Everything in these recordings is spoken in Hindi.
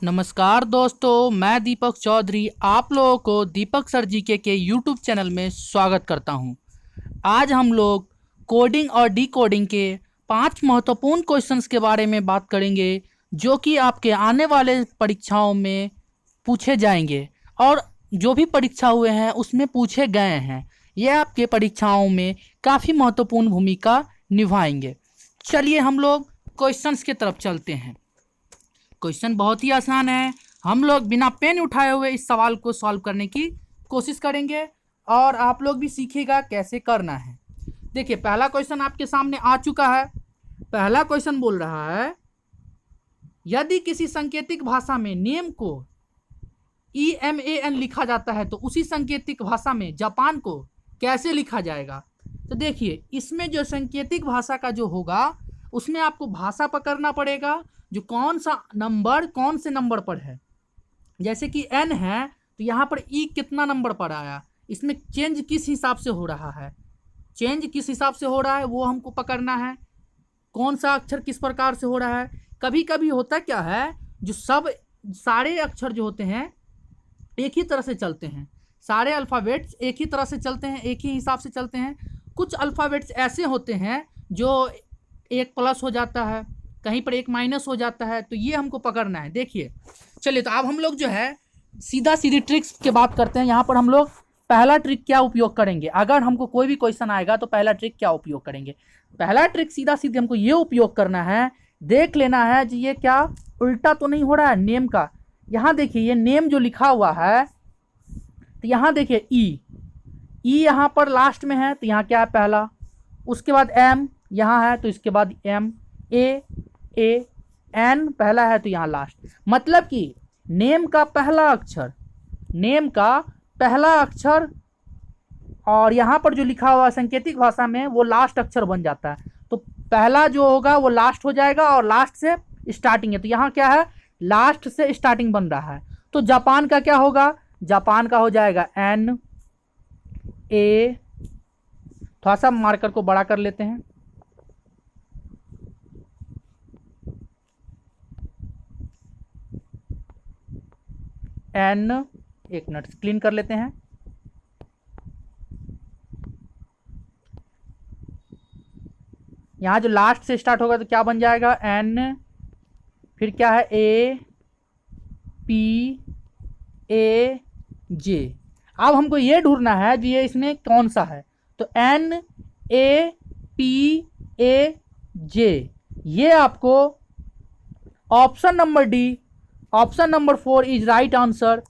नमस्कार दोस्तों, मैं दीपक चौधरी आप लोगों को दीपक सर जी के यूट्यूब चैनल में स्वागत करता हूं। आज हम लोग कोडिंग और डिकोडिंग के 5 महत्वपूर्ण क्वेश्चंस के बारे में बात करेंगे जो कि आपके आने वाले परीक्षाओं में पूछे जाएंगे और जो भी परीक्षा हुए हैं उसमें पूछे गए हैं। ये आपके परीक्षाओं में काफ़ी महत्वपूर्ण भूमिका निभाएंगे। चलिए हम लोग क्वेश्चंस की तरफ चलते हैं। क्वेश्चन बहुत ही आसान है। हम लोग बिना पेन उठाए हुए इस सवाल को सॉल्व करने की कोशिश करेंगे और आप लोग भी सीखिएगा कैसे करना है। देखिए, पहला क्वेश्चन आपके सामने आ चुका है। पहला क्वेश्चन बोल रहा है, यदि किसी सांकेतिक भाषा में नेम को EMAN लिखा जाता है तो उसी सांकेतिक भाषा में जापान को कैसे लिखा जाएगा। तो देखिए, इसमें जो सांकेतिक भाषा का जो होगा उसमें आपको भाषा पकड़ना पड़ेगा, जो कौन से नंबर पर है। जैसे कि N है तो यहाँ पर E कितना नंबर पर आया, इसमें चेंज किस हिसाब से हो रहा है, वो हमको पकड़ना है। कौन सा अक्षर किस प्रकार से हो रहा है। कभी कभी होता क्या है, जो सारे अक्षर जो होते हैं एक ही तरह से चलते हैं, सारे अल्फ़ाबेट्स एक ही तरह से चलते हैं, एक ही हिसाब से चलते हैं। कुछ अल्फ़ाबेट्स ऐसे होते हैं जो एक प्लस हो जाता है, कहीं पर एक माइनस हो जाता है, तो ये हमको पकड़ना है। देखिए, चलिए तो अब हम लोग जो है सीधी ट्रिक्स की बात करते हैं। यहाँ पर हम लोग पहला ट्रिक क्या उपयोग करेंगे, अगर हमको कोई भी क्वेश्चन आएगा तो पहला ट्रिक क्या उपयोग करेंगे। पहला ट्रिक सीधा हमको ये उपयोग करना है, देख लेना है जी ये क्या उल्टा तो नहीं हो रहा है नेम का। यहाँ देखिए, ये नेम जो लिखा हुआ है तो यहाँ देखिए ई यहाँ पर लास्ट में है तो यहाँ क्या है पहला, उसके बाद M यहाँ है तो इसके बाद M, A N पहला है तो यहाँ लास्ट। मतलब कि नेम का पहला अक्षर और यहाँ पर जो लिखा हुआ सांकेतिक भाषा में वो लास्ट अक्षर बन जाता है। तो पहला जो होगा वो लास्ट हो जाएगा और लास्ट से स्टार्टिंग है, तो यहाँ क्या है लास्ट से स्टार्टिंग बन रहा है। तो जापान का क्या होगा, जापान का हो जाएगा NA। थोड़ा सा मार्कर को बड़ा कर लेते हैं। N, एक मिनट क्लीन कर लेते हैं। यहाँ जो लास्ट से स्टार्ट होगा तो क्या बन जाएगा N, फिर क्या है APAJ। अब हमको ये ढूंढना है जी ये इसमें कौन सा है, तो NAPAJ। ये आपको option number D, option number 4 is right answer.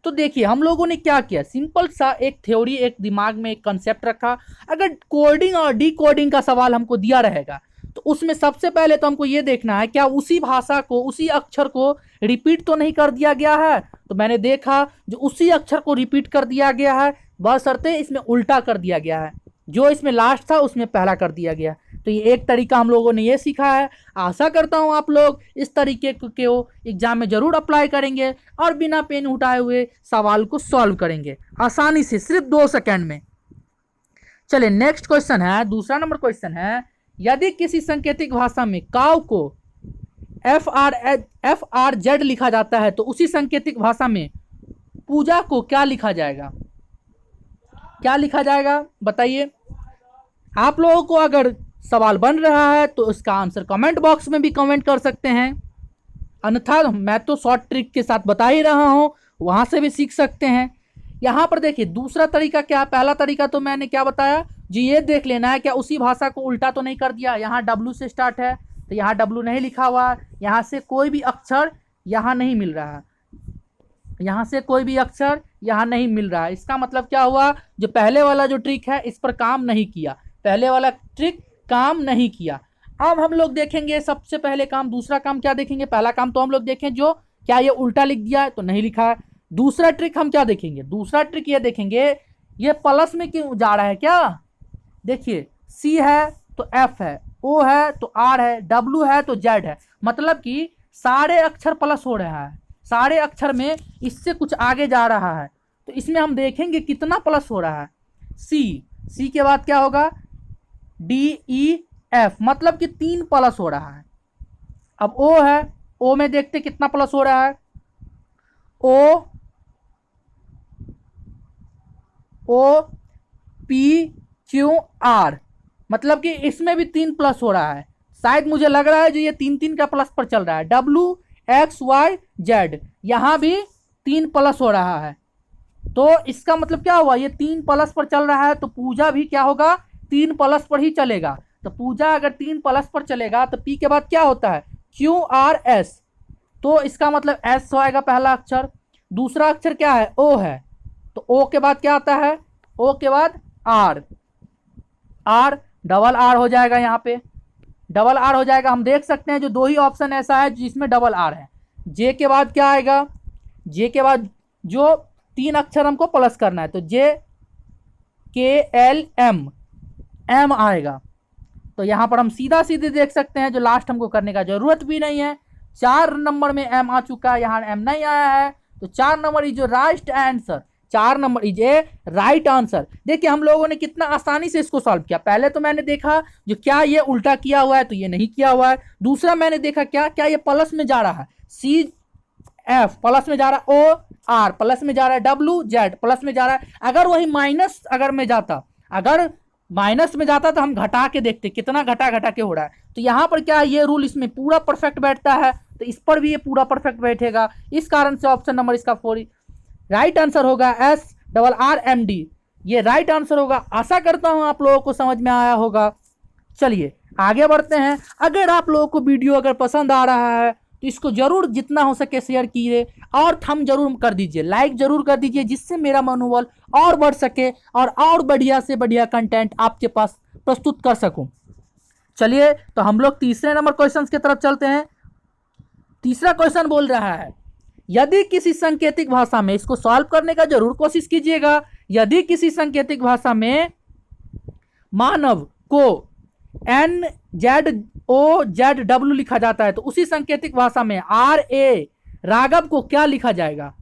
तो देखिए हम लोगों ने क्या किया, सिंपल सा एक थ्योरी, एक दिमाग में एक कंसेप्ट रखा। अगर कोडिंग और डिकोडिंग का सवाल हमको दिया रहेगा तो उसमें सबसे पहले तो हमको ये देखना है क्या उसी भाषा को, उसी अक्षर को रिपीट तो नहीं कर दिया गया है। तो मैंने देखा जो उसी अक्षर को रिपीट कर दिया गया है, बशर्ते इसमें उल्टा कर दिया गया है, जो इसमें लास्ट था उसमें पहला कर दिया गया। तो ये एक तरीका हम लोगों ने ये सीखा है। आशा करता हूँ आप लोग इस तरीके के एग्जाम में ज़रूर अप्लाई करेंगे और बिना पेन उठाए हुए सवाल को सॉल्व करेंगे आसानी से, सिर्फ 2 सेकंड में। चलिए नेक्स्ट क्वेश्चन है, दूसरा नंबर क्वेश्चन है, यदि किसी सांकेतिक भाषा में काव को FRZ लिखा जाता है तो उसी सांकेतिक भाषा में पूजा को क्या लिखा जाएगा, बताइए। आप लोगों को अगर सवाल बन रहा है तो इसका आंसर कमेंट बॉक्स में भी कमेंट कर सकते हैं, अन्यथा मैं तो शॉर्ट ट्रिक के साथ बता ही रहा हूं, वहां से भी सीख सकते हैं। यहाँ पर देखिए दूसरा तरीका क्या है, पहला तरीका तो मैंने क्या बताया जी, ये देख लेना है क्या उसी भाषा को उल्टा तो नहीं कर दिया। यहाँ W से स्टार्ट है तो यहाँ W नहीं लिखा हुआ, यहाँ से कोई भी अक्षर यहाँ नहीं मिल रहा, इसका मतलब क्या हुआ, जो पहले वाला जो ट्रिक है इस पर काम नहीं किया, अब हम लोग देखेंगे सबसे पहले काम। दूसरा काम क्या देखेंगे, पहला काम तो हम लोग देखें जो क्या ये उल्टा लिख दिया है तो नहीं लिखा है। दूसरा ट्रिक हम क्या देखेंगे, दूसरा ट्रिक ये देखेंगे ये प्लस में क्यों जा रहा है। क्या देखिए, C है तो F है, O है तो R है, W है तो Z है, मतलब कि सारे अक्षर प्लस हो रहा है, सारे अक्षर में इससे कुछ आगे जा रहा है। तो इसमें हम देखेंगे कितना प्लस हो रहा है। C के बाद क्या होगा DEF, मतलब कि 3 प्लस हो रहा है। अब O है, ओ में देखते कितना प्लस हो रहा है, O P Q R, मतलब कि इसमें भी 3 प्लस हो रहा है। शायद मुझे लग रहा है जो ये 3 का प्लस पर चल रहा है। W X Y Z, यहां भी 3 प्लस हो रहा है। तो इसका मतलब क्या हुआ, ये 3 प्लस पर चल रहा है तो पूजा भी क्या होगा, 3 प्लस पर ही चलेगा। तो पूजा अगर 3 प्लस पर चलेगा तो P के बाद क्या होता है, QRS, तो इसका मतलब S आएगा पहला अक्षर। दूसरा अक्षर क्या है, O है, तो O के बाद क्या आता है, O के बाद R, डबल R हो जाएगा। यहाँ पे डबल R हो जाएगा। हम देख सकते हैं जो 2 ही ऑप्शन ऐसा है जिसमें डबल R है। J के बाद क्या आएगा, J के बाद जो 3 अक्षर हमको प्लस करना है तो JKLM, M आएगा। तो यहाँ पर हम सीधा सीधे देख सकते हैं जो लास्ट हमको करने का जरूरत भी नहीं है। 4 नंबर में M आ चुका है, यहाँ M नहीं आया है, तो 4 नंबर इज जो right answer, 4 number is a right answer. देखिए हम लोगों ने कितना आसानी से इसको सॉल्व किया। पहले तो मैंने देखा जो क्या ये उल्टा किया हुआ है, तो ये नहीं किया हुआ है। दूसरा मैंने देखा क्या ये प्लस में जा रहा है, CF प्लस में जा रहा है, OR प्लस में जा रहा है, WZ प्लस में जा रहा है। अगर वही माइनस अगर माइनस में जाता तो हम घटा के देखते कितना घटा के हो रहा है। तो यहाँ पर क्या है, ये रूल इसमें पूरा परफेक्ट बैठता है, तो इस पर भी ये पूरा परफेक्ट बैठेगा। इस कारण से ऑप्शन नंबर इसका 4 राइट आंसर होगा, SRRMD, ये राइट आंसर होगा। आशा करता हूं आप लोगों को समझ में आया होगा। चलिए आगे बढ़ते हैं। अगर आप लोगों को वीडियो अगर पसंद आ रहा है तो इसको जरूर जितना हो सके शेयर कीजिए और थंब जरूर कर दीजिए, लाइक जरूर कर दीजिए, जिससे मेरा मनोबल और बढ़ सके और बढ़िया से बढ़िया कंटेंट आपके पास प्रस्तुत कर सकूं। चलिए तो हम लोग तीसरे नंबर क्वेश्चन की तरफ चलते हैं। तीसरा क्वेश्चन बोल रहा है, यदि किसी सांकेतिक भाषा में, इसको सॉल्व करने का जरूर कोशिश कीजिएगा, यदि किसी सांकेतिक भाषा में मानव को NZOZW लिखा जाता है तो उसी सांकेतिक भाषा में RA राघव को क्या लिखा जाएगा।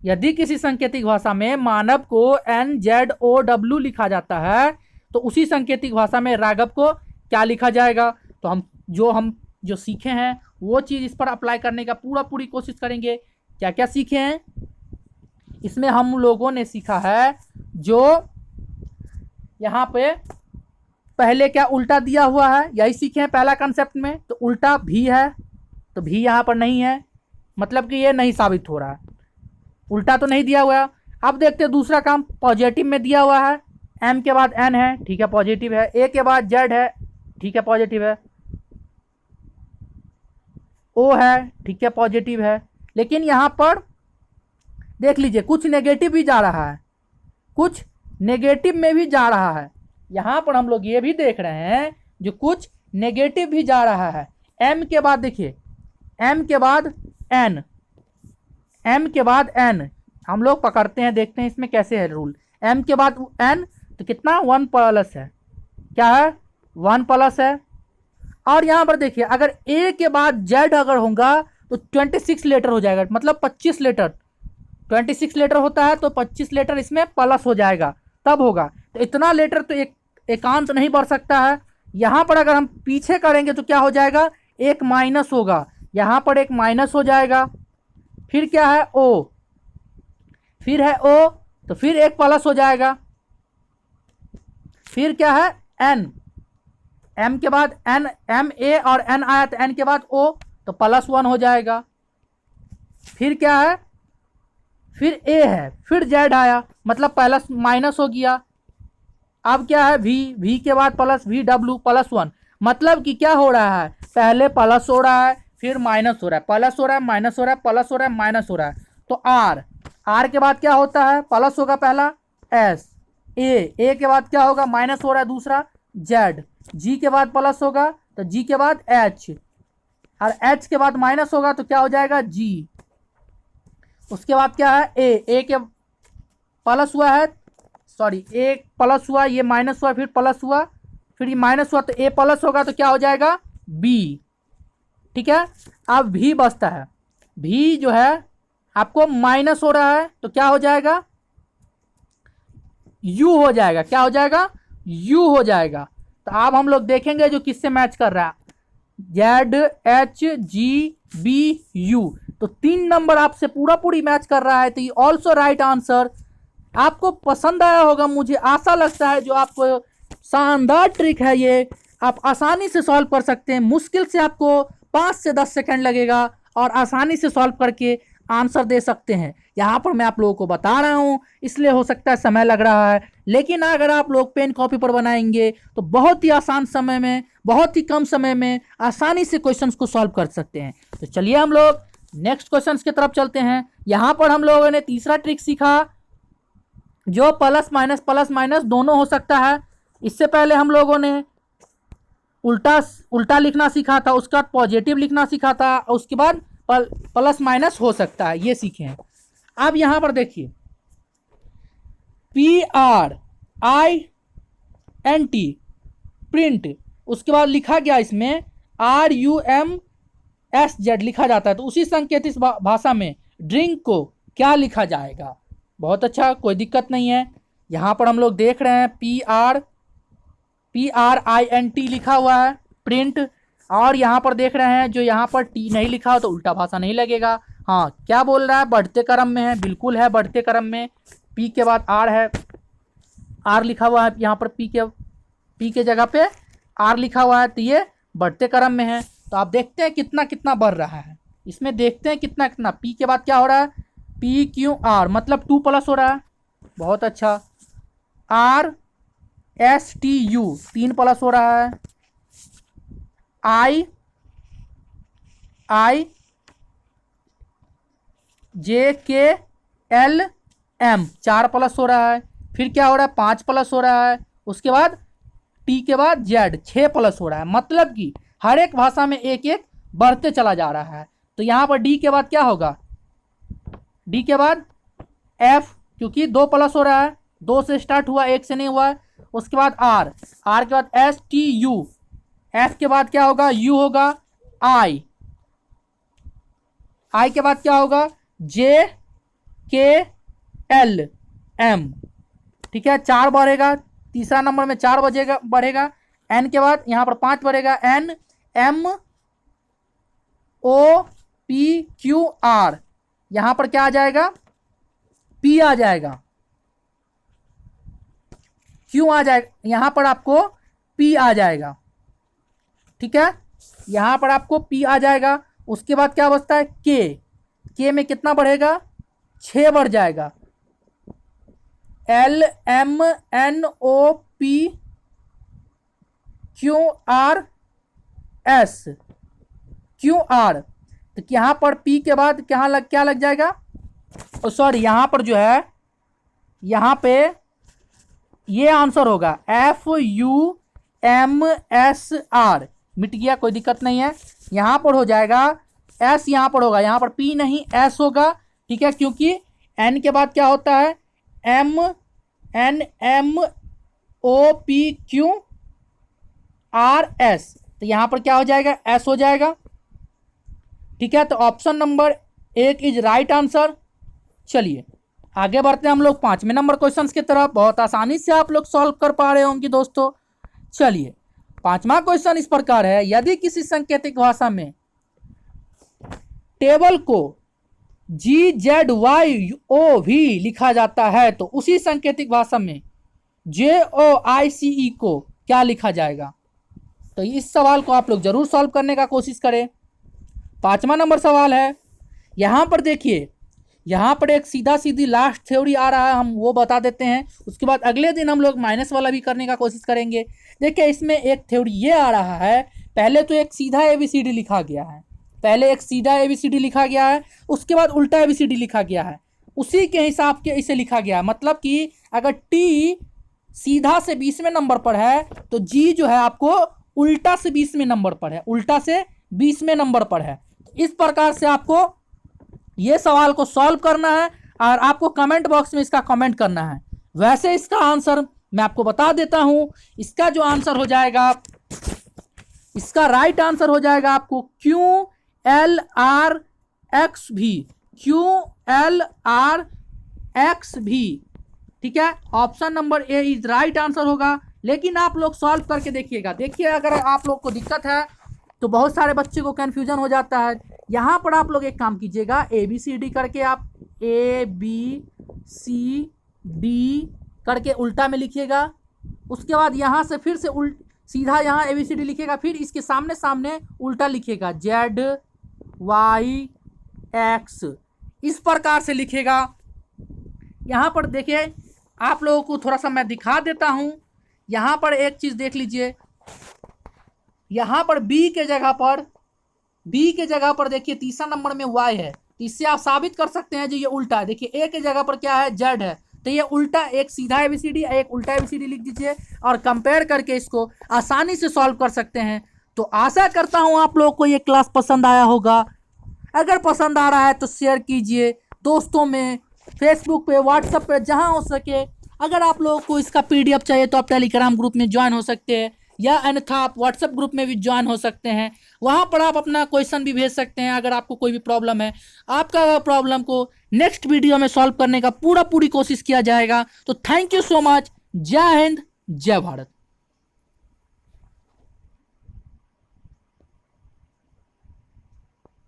यदि किसी सांकेतिक भाषा में मानव को NZOW लिखा जाता है तो उसी सांकेतिक भाषा में राघव को क्या लिखा जाएगा। तो हम जो सीखे हैं वो चीज़ इस पर अप्लाई करने का पूरी कोशिश करेंगे। क्या क्या सीखे हैं इसमें, हम लोगों ने सीखा है जो यहाँ पे पहले क्या उल्टा दिया हुआ है, यही सीखे हैं पहला कंसेप्ट में। तो उल्टा भी है तो भी यहाँ पर नहीं है, मतलब कि ये नहीं साबित हो रहा है, उल्टा तो नहीं दिया हुआ है। अब देखते हैं दूसरा काम, पॉजिटिव में दिया हुआ है, M के बाद N है, ठीक है पॉजिटिव है, A के बाद Z है, ठीक है पॉजिटिव है, O है, ठीक है पॉजिटिव है। लेकिन यहाँ पर देख लीजिए कुछ नेगेटिव भी जा रहा है, कुछ नेगेटिव में भी जा रहा है। यहाँ पर हम लोग ये भी देख रहे हैं जो कुछ नेगेटिव भी जा रहा है। M के बाद देखिए, M के बाद N, M के बाद N हम लोग पकड़ते हैं, देखते हैं इसमें कैसे है रूल। M के बाद N तो कितना 1 प्लस है, क्या है 1 प्लस है। और यहाँ पर देखिए अगर A के बाद Z अगर होगा तो 26 लेटर हो जाएगा, मतलब 25 लेटर, 26 लेटर होता है तो 25 लेटर इसमें प्लस हो जाएगा तब होगा। तो इतना लेटर तो एकांत नहीं बढ़ सकता है। यहाँ पर अगर हम पीछे करेंगे तो क्या हो जाएगा, एक माइनस होगा, यहाँ पर एक माइनस हो जाएगा। फिर क्या है O, फिर है O तो फिर एक प्लस हो जाएगा। फिर क्या है N, M के बाद N, M A और N आया तो N के बाद O तो +1 हो जाएगा। फिर क्या है, फिर A है, फिर Z आया मतलब प्लस माइनस हो गया। अब क्या है V के बाद प्लस VW +1, मतलब कि क्या हो रहा है, पहले प्लस हो रहा है फिर माइनस हो रहा है, प्लस हो रहा है माइनस हो रहा है, प्लस हो रहा है माइनस हो रहा है। तो R के बाद क्या होता है, प्लस होगा पहला, S, A के बाद क्या होगा, माइनस हो रहा है दूसरा, Z, G के बाद प्लस होगा तो G के बाद H, और H के बाद माइनस होगा तो क्या हो जाएगा G। उसके बाद क्या है A के प्लस हुआ है, सॉरी A प्लस हुआ, ये माइनस हुआ, फिर प्लस हुआ, फिर ये माइनस हुआ तो A प्लस होगा तो क्या हो जाएगा B, ठीक है। अब V बचता है, V जो है आपको माइनस हो रहा है तो क्या हो जाएगा U हो जाएगा, क्या हो जाएगा U हो जाएगा। तो अब हम लोग देखेंगे जो किससे मैच कर रहा है, Z H G B U, तो 3 नंबर आपसे पूरा पूरी मैच कर रहा है, तो ये ऑल्सो राइट आंसर। आपको पसंद आया होगा, मुझे आशा लगता है। जो आपको शानदार ट्रिक है, ये आप आसानी से सॉल्व कर सकते हैं। मुश्किल से आपको 5 से 10 सेकंड लगेगा और आसानी से सॉल्व करके आंसर दे सकते हैं। यहाँ पर मैं आप लोगों को बता रहा हूँ, इसलिए हो सकता है समय लग रहा है, लेकिन अगर आप लोग पेन कॉपी पर बनाएंगे तो बहुत ही आसान समय में, बहुत ही कम समय में आसानी से क्वेश्चंस को सॉल्व कर सकते हैं। तो चलिए हम लोग नेक्स्ट क्वेश्चंस की तरफ चलते हैं। यहाँ पर हम लोगों ने तीसरा ट्रिक सीखा, जो प्लस माइनस दोनों हो सकता है। इससे पहले हम लोगों ने उल्टा लिखना सीखा था, उसके बाद पॉजिटिव लिखना सीखा था, उसके बाद प्लस माइनस हो सकता है, ये सीखे हैं। अब यहां पर देखिए, PRINT प्रिंट, उसके बाद लिखा गया इसमें RUMSZ लिखा जाता है। तो उसी संकेत इस भाषा में ड्रिंक को क्या लिखा जाएगा? बहुत अच्छा, कोई दिक्कत नहीं है। यहां पर हम लोग देख रहे हैं PRINT लिखा हुआ है, प्रिंट। और यहाँ पर देख रहे हैं, जो यहाँ पर टी नहीं लिखा हो तो उल्टा भाषा नहीं लगेगा। हाँ, क्या बोल रहा है? बढ़ते क्रम में है, बिल्कुल है बढ़ते क्रम में। पी के बाद आर है, आर लिखा हुआ है यहाँ पर, पी के जगह पे आर लिखा हुआ है, तो ये बढ़ते क्रम में है। तो आप देखते हैं कितना कितना बढ़ रहा है, इसमें देखते हैं कितना कितना। पी के बाद क्या हो रहा है? PQR, मतलब 2 प्लस हो रहा है। बहुत अच्छा। RSTU 3 प्लस हो रहा है। IJKLM 4 प्लस हो रहा है। फिर क्या हो रहा है? 5 प्लस हो रहा है। उसके बाद टी के बाद जेड 6 प्लस हो रहा है। मतलब कि हर एक भाषा में एक एक बढ़ते चला जा रहा है। तो यहाँ पर डी के बाद क्या होगा? डी के बाद एफ, क्योंकि 2 प्लस हो रहा है, 2 से स्टार्ट हुआ, 1 से नहीं हुआ है। उसके बाद आर, आर के बाद STU, एफ के बाद क्या होगा? यू होगा। आई के बाद क्या होगा? JKLM, ठीक है, 4 बढ़ेगा। तीसरा नंबर में 4 बढ़ेगा। एन के बाद यहाँ पर 5 बढ़ेगा। NMOPQR, यहाँ पर क्या आ जाएगा? पी आ जाएगा। क्यों आ जाएगा? यहाँ पर आपको पी आ जाएगा, ठीक है, यहाँ पर आपको पी आ जाएगा। उसके बाद क्या बचता है? के में कितना बढ़ेगा? 6 बढ़ जाएगा। LMNOPQRS, तो यहाँ पर पी के बाद क्या लग जाएगा? सॉरी, यहाँ पर जो है, यहाँ पे ये आंसर होगा FUMSR, मिट गया, कोई दिक्कत नहीं है। यहाँ पर हो जाएगा एस, यहाँ पर होगा, यहाँ पर पी नहीं एस होगा, ठीक है, क्योंकि एन के बाद क्या होता है? MNMOPQRS, तो यहाँ पर क्या हो जाएगा? एस हो जाएगा, ठीक है। तो option number 1 is right answer. चलिए आगे बढ़ते हैं हम लोग 5वें नंबर क्वेश्चन की तरफ। बहुत आसानी से आप लोग सॉल्व कर पा रहे होंगे दोस्तों। चलिए 5वां क्वेश्चन इस प्रकार है, यदि किसी सांकेतिक भाषा में टेबल को GZYOV लिखा जाता है, तो उसी सांकेतिक भाषा में JOICE को क्या लिखा जाएगा? तो इस सवाल को आप लोग जरूर सॉल्व करने का कोशिश करें। 5वां नंबर सवाल है, यहां पर देखिए, यहाँ पर एक सीधा सीधी लास्ट थ्योरी आ रहा है, हम वो बता देते हैं। उसके बाद अगले दिन हम लोग माइनस वाला भी करने का कोशिश करेंगे। देखिए इसमें एक थ्योरी ये आ रहा है, पहले तो एक सीधा ABCD लिखा गया है, पहले एक सीधा ABCD लिखा गया है, उसके बाद उल्टा ABCD लिखा गया है, उसी के हिसाब के इसे लिखा गया है। मतलब कि अगर T सीधा से 20वें नंबर पर है, तो G जो है आपको उल्टा से 20वें नंबर पर है, उल्टा से 20वें नंबर पर है। इस प्रकार से आपको ये सवाल को सॉल्व करना है और आपको कमेंट बॉक्स में इसका कमेंट करना है। वैसे इसका आंसर मैं आपको बता देता हूं, इसका जो आंसर हो जाएगा, इसका राइट आंसर हो जाएगा आपको QLRXV, ठीक है। Option number A is right answer होगा। लेकिन आप लोग सॉल्व करके देखिएगा। देखिए अगर आप लोग को दिक्कत है तो बहुत सारे बच्चे को कन्फ्यूजन हो जाता है, यहाँ पर आप लोग एक काम कीजिएगा, ABCD करके आप ABCD करके उल्टा में लिखिएगा। उसके बाद यहाँ से फिर से सीधा यहाँ ABCD लिखिएगा, फिर इसके सामने सामने उल्टा लिखिएगा ZYX, इस प्रकार से लिखिएगा। यहाँ पर देखिए आप लोगों को थोड़ा सा मैं दिखा देता हूँ। यहाँ पर एक चीज़ देख लीजिए, यहाँ पर B के जगह पर देखिए तीसरा नंबर में Y है, इससे आप साबित कर सकते हैं जो ये उल्टा है। देखिए A के जगह पर क्या है, Z है, तो ये उल्टा, एक सीधा ABCD एक उल्टा ABCD लिख दीजिए और कंपेयर करके इसको आसानी से सॉल्व कर सकते हैं। तो आशा करता हूँ आप लोगों को ये क्लास पसंद आया होगा। अगर पसंद आ रहा है तो शेयर कीजिए दोस्तों में, फेसबुक पे, व्हाट्सएप पे, जहाँ हो सके। अगर आप लोगों को इसका PDF चाहिए तो आप टेलीग्राम ग्रुप में ज्वाइन हो सकते हैं, या अन्यथा आप व्हाट्सएप ग्रुप में भी ज्वाइन हो सकते हैं। वहाँ पर आप अपना क्वेश्चन भी भेज सकते हैं अगर आपको कोई भी प्रॉब्लम है। आपका प्रॉब्लम को नेक्स्ट वीडियो में सॉल्व करने का पूरी कोशिश किया जाएगा। तो थैंक यू सो मच। जय हिंद, जय भारत।